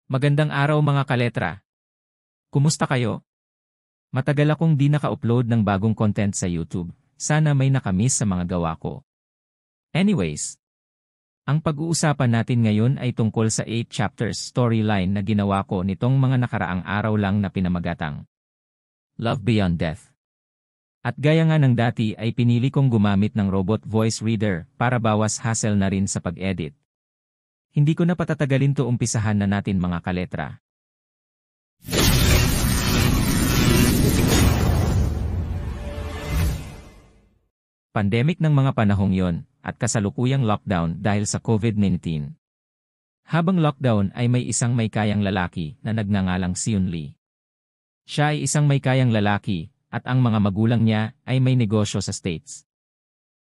Magandang araw mga kaletra. Kumusta kayo? Matagal akong di naka-upload ng bagong content sa YouTube. Sana may nakamiss sa mga gawa ko. Anyways, ang pag-uusapan natin ngayon ay tungkol sa 8 chapters storyline na ginawa ko nitong mga nakaraang araw lang na pinamagatang Love Beyond Death. At gaya nga ng dati ay pinili kong gumamit ng robot voice reader para bawas hassle na rin sa pag-edit. Hindi ko na patatagalin to, umpisahan na natin mga kaletra. Pandemic ng mga panahong yon at kasalukuyang lockdown dahil sa COVID-19. Habang lockdown ay may isang may kayang lalaki na nagngangalang Seon Lee. Siya ay isang may kayang lalaki at ang mga magulang niya ay may negosyo sa States.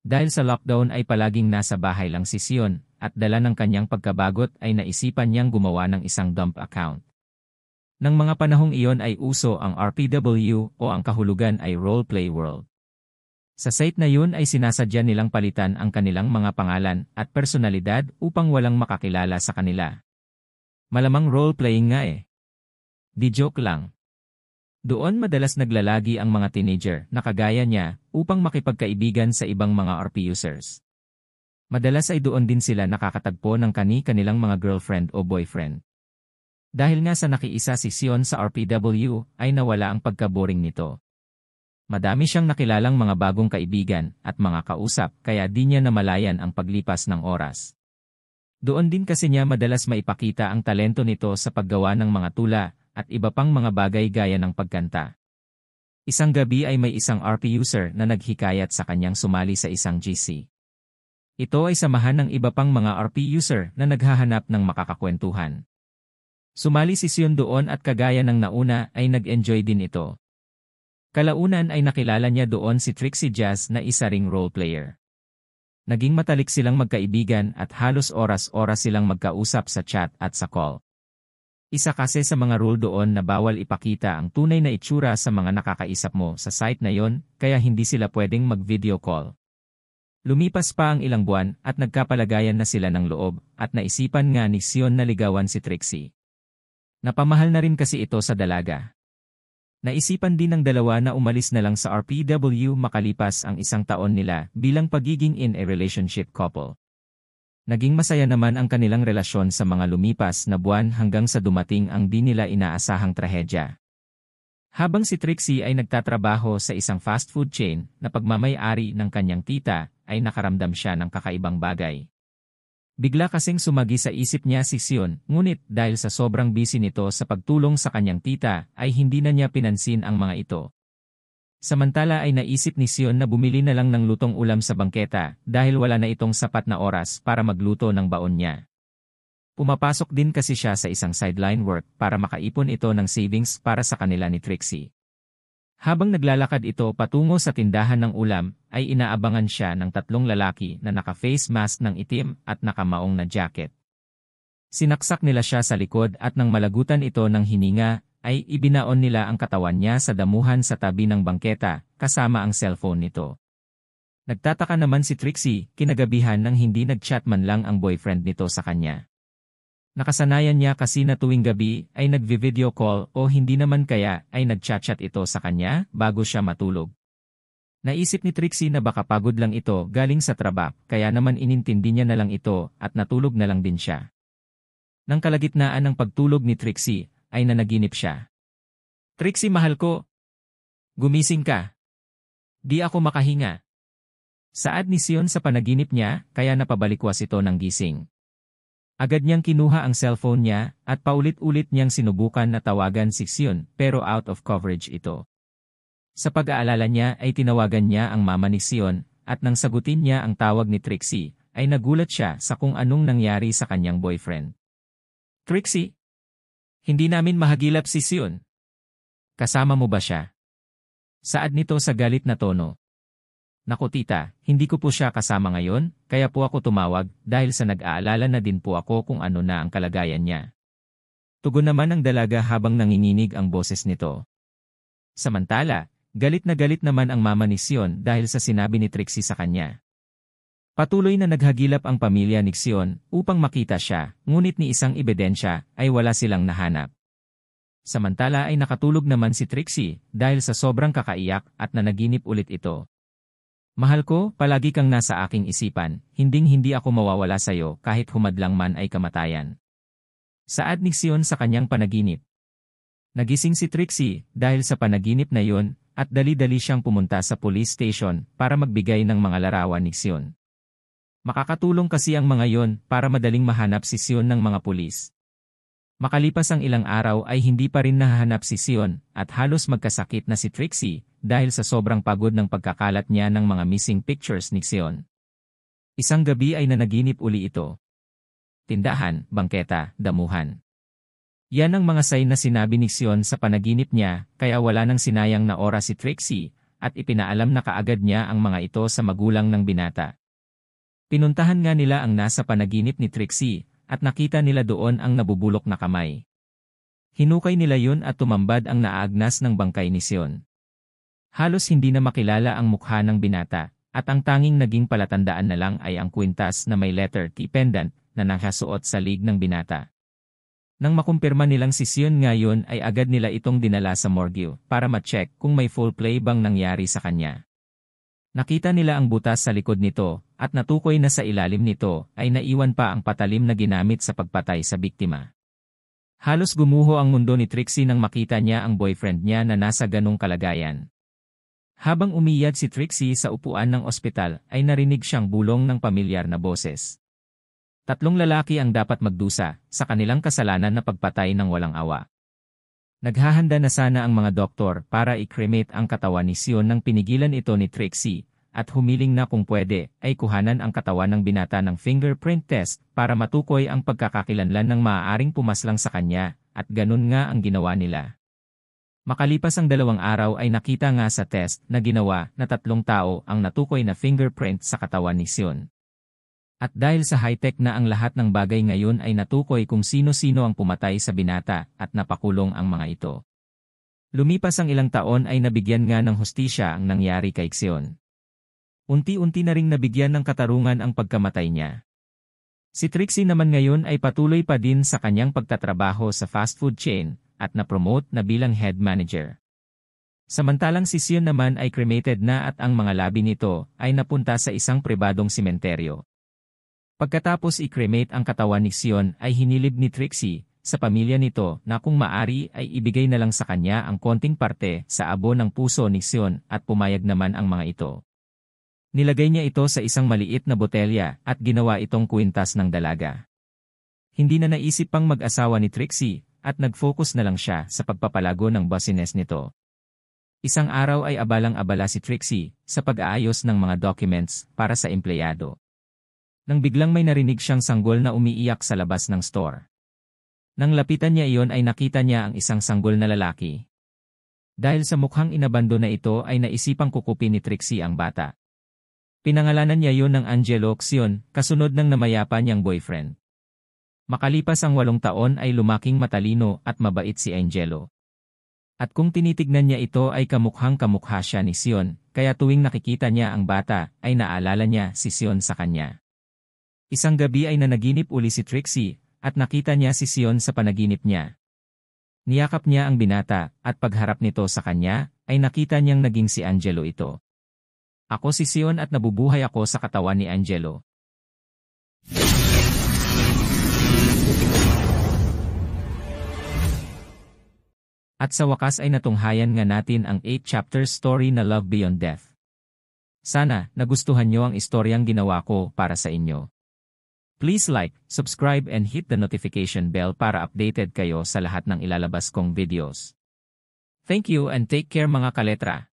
Dahil sa lockdown ay palaging nasa bahay lang si Seon at dala ng kanyang pagkabagot ay naisipan niyang gumawa ng isang dump account. Nang mga panahong iyon ay uso ang RPW o ang kahulugan ay Roleplay World. Sa site na yun ay sinasadya nilang palitan ang kanilang mga pangalan at personalidad upang walang makakilala sa kanila. Malamang role-playing nga eh. Di joke lang. Doon madalas naglalagi ang mga teenager na kagaya niya upang makipagkaibigan sa ibang mga RP users. Madalas ay doon din sila nakakatagpo ng kani-kanilang mga girlfriend o boyfriend. Dahil nga sa nakiisa si Seon sa RPW ay nawala ang pagka-boring nito. Madami siyang nakilalang mga bagong kaibigan at mga kausap kaya di niya namalayan ang paglipas ng oras. Doon din kasi niya madalas maipakita ang talento nito sa paggawa ng mga tula at iba pang mga bagay gaya ng pagkanta. Isang gabi ay may isang RP user na naghikayat sa kanyang sumali sa isang GC. Ito ay samahan ng iba pang mga RP user na naghahanap ng makakakwentuhan. Sumali si Seon doon at kagaya ng nauna ay nag-enjoy din ito. Kalaunan ay nakilala niya doon si Trixie Jazz na isa ring role player. Naging matalik silang magkaibigan at halos oras-oras silang magkausap sa chat at sa call. Isa kasi sa mga rule doon na bawal ipakita ang tunay na itsura sa mga nakakaisap mo sa site na yon, kaya hindi sila pwedeng mag-video call. Lumipas pa ang ilang buwan at nagkapalagayan na sila ng loob at naisipan nga ni Seon na ligawan si Trixie. Napamahal na rin kasi ito sa dalaga. Naisipan din ng dalawa na umalis na lang sa RPW makalipas ang isang taon nila bilang pagiging in a relationship couple. Naging masaya naman ang kanilang relasyon sa mga lumipas na buwan hanggang sa dumating ang di nila inaasahang trahedya. Habang si Trixie ay nagtatrabaho sa isang fast food chain na pagmamay-ari ng kanyang tita, ay nakaramdam siya ng kakaibang bagay. Bigla kasing sumagi sa isip niya si Seon, ngunit dahil sa sobrang busy nito sa pagtulong sa kanyang tita, ay hindi na niya pinansin ang mga ito. Samantala ay naisip ni Seon na bumili na lang ng lutong ulam sa bangketa dahil wala na itong sapat na oras para magluto ng baon niya. Pumapasok din kasi siya sa isang sideline work para makaipon ito ng savings para sa kanila ni Trixie. Habang naglalakad ito patungo sa tindahan ng ulam, ay inaabangan siya ng tatlong lalaki na naka-face mask ng itim at nakamaong na jacket. Sinaksak nila siya sa likod at nang malagutan ito ng hininga, ay ibinaon nila ang katawan niya sa damuhan sa tabi ng bangketa, kasama ang cellphone nito. Nagtataka naman si Trixie, kinagabihan nang hindi nag-chat man lang ang boyfriend nito sa kanya. Nakasanayan niya kasi na tuwing gabi ay nagvi-video call o hindi naman kaya ay nag-chat-chat ito sa kanya bago siya matulog. Naisip ni Trixie na baka pagod lang ito galing sa trabaho kaya naman inintindi niya na lang ito at natulog na lang din siya. Nang kalagitnaan ng pagtulog ni Trixie ay nanaginip siya. "Trixie, mahal ko. Gumising ka. Di ako makahinga." Saad ni Seon sa panaginip niya kaya napabalikwas ito ng gising. Agad niyang kinuha ang cellphone niya at paulit-ulit niyang sinubukan na tawagan si Seon pero out of coverage ito. Sa pag-aalala niya ay tinawagan niya ang mama ni Seon at nang sagutin niya ang tawag ni Trixie ay nagulat siya sa kung anong nangyari sa kanyang boyfriend. "Trixie, hindi namin mahagilap si Seon. Kasama mo ba siya?" Saad nito sa galit na tono. "Naku tita, hindi ko po siya kasama ngayon, kaya po ako tumawag dahil sa nag-aalala na din po ako kung ano na ang kalagayan niya." Tugon naman ng dalaga habang nanginginig ang boses nito. Samantala, galit na galit naman ang mama ni Seon dahil sa sinabi ni Trixie sa kanya. Patuloy na naghagilap ang pamilya ni Xion upang makita siya, ngunit ni isang ebidensya ay wala silang nahanap. Samantala ay nakatulog naman si Trixie dahil sa sobrang kakaiyak at nanaginip ulit ito. Mahal ko, palagi kang nasa aking isipan, hinding-hindi ako mawawala sa'yo kahit humadlang man ay kamatayan. Saad ni Xion sa kanyang panaginip. Nagising si Trixie dahil sa panaginip na yun at dali-dali siyang pumunta sa police station para magbigay ng mga larawan ni Xion. Makakatulong kasi ang mga yon para madaling mahanap si Xion ng mga pulis. Makalipas ang ilang araw ay hindi pa rin nahahanap si Xion at halos magkasakit na si Trixie dahil sa sobrang pagod ng pagkakalat niya ng mga missing pictures ni Xion. Isang gabi ay nanaginip uli ito. Tindahan, bangketa, damuhan. Yan ang mga sign na sinabi ni Xion sa panaginip niya kaya wala nang sinayang na oras si Trixie at ipinaalam na kaagad niya ang mga ito sa magulang ng binata. Pinuntahan nga nila ang nasa panaginip ni Trixie at nakita nila doon ang nabubulok na kamay. Hinukay nila yun at tumambad ang naagnas ng bangkay ni Xion. Halos hindi na makilala ang mukha ng binata at ang tanging naging palatandaan na lang ay ang kwintas na may letter T pendant na nakasuot sa lig ng binata. Nang makumpirma nilang si Xion ngayon ay agad nila itong dinala sa morgue para ma-check kung may foul play bang nangyari sa kanya. Nakita nila ang butas sa likod nito at natukoy na sa ilalim nito ay naiwan pa ang patalim na ginamit sa pagpatay sa biktima. Halos gumuho ang mundo ni Trixie nang makita niya ang boyfriend niya na nasa ganong kalagayan. Habang umiyad si Trixie sa upuan ng ospital ay narinig siyang bulong ng pamilyar na boses. 3 lalaki ang dapat magdusa sa kanilang kasalanan na pagpatay ng walang awa. Naghahanda na sana ang mga doktor para i-cremate ang katawan ni Xion nang pinigilan ito ni Trixie at humiling na kung pwede ay kuhanan ang katawan ng binata ng fingerprint test para matukoy ang pagkakakilanlan ng maaaring pumaslang sa kanya at ganun nga ang ginawa nila. Makalipas ang 2 araw ay nakita nga sa test na ginawa na 3 tao ang natukoy na fingerprint sa katawan ni Xion. At dahil sa high-tech na ang lahat ng bagay ngayon ay natukoy kung sino-sino ang pumatay sa binata at napakulong ang mga ito. Lumipas ang ilang taon ay nabigyan nga ng hustisya ang nangyari kay Xion. Unti-unti na ring nabigyan ng katarungan ang pagkamatay niya. Si Trixie naman ngayon ay patuloy pa din sa kanyang pagtatrabaho sa fast food chain at na-promote na bilang head manager. Samantalang si Xion naman ay cremated na at ang mga labi nito ay napunta sa isang pribadong sementeryo. Pagkatapos i-cremate ang katawan ni Xion ay hinilib ni Trixie sa pamilya nito na kung maari ay ibigay na lang sa kanya ang konting parte sa abo ng puso ni Xion at pumayag naman ang mga ito. Nilagay niya ito sa isang maliit na botelya at ginawa itong kwintas ng dalaga. Hindi na naisip pang mag-asawa ni Trixie at nag-focus na lang siya sa pagpapalago ng business nito. Isang araw ay abalang-abala si Trixie sa pag-aayos ng mga documents para sa empleyado. Nang biglang may narinig siyang sanggol na umiiyak sa labas ng store. Nang lapitan niya iyon ay nakita niya ang isang sanggol na lalaki. Dahil sa mukhang inabando na ito ay naisipang kukupin ni Trixie ang bata. Pinangalanan niya iyon ng Angelo Xion, kasunod ng namayapa niyang boyfriend. Makalipas ang 8 taon ay lumaking matalino at mabait si Angelo. At kung tinitignan niya ito ay kamukhang-kamukha siya ni Xion, kaya tuwing nakikita niya ang bata ay naalala niya si Xion sa kanya. Isang gabi ay nanaginip uli si Trixie at nakita niya si Xion sa panaginip niya. Niyakap niya ang binata at pagharap nito sa kanya ay nakita niyang naging si Angelo ito. Ako si Xion at nabubuhay ako sa katawan ni Angelo. At sa wakas ay natunghayan nga natin ang 8-chapter story na Love Beyond Death. Sana nagustuhan niyo ang istoryang ginawa ko para sa inyo. Please like, subscribe and hit the notification bell para updated kayo sa lahat ng ilalabas kong videos. Thank you and take care mga kaletra.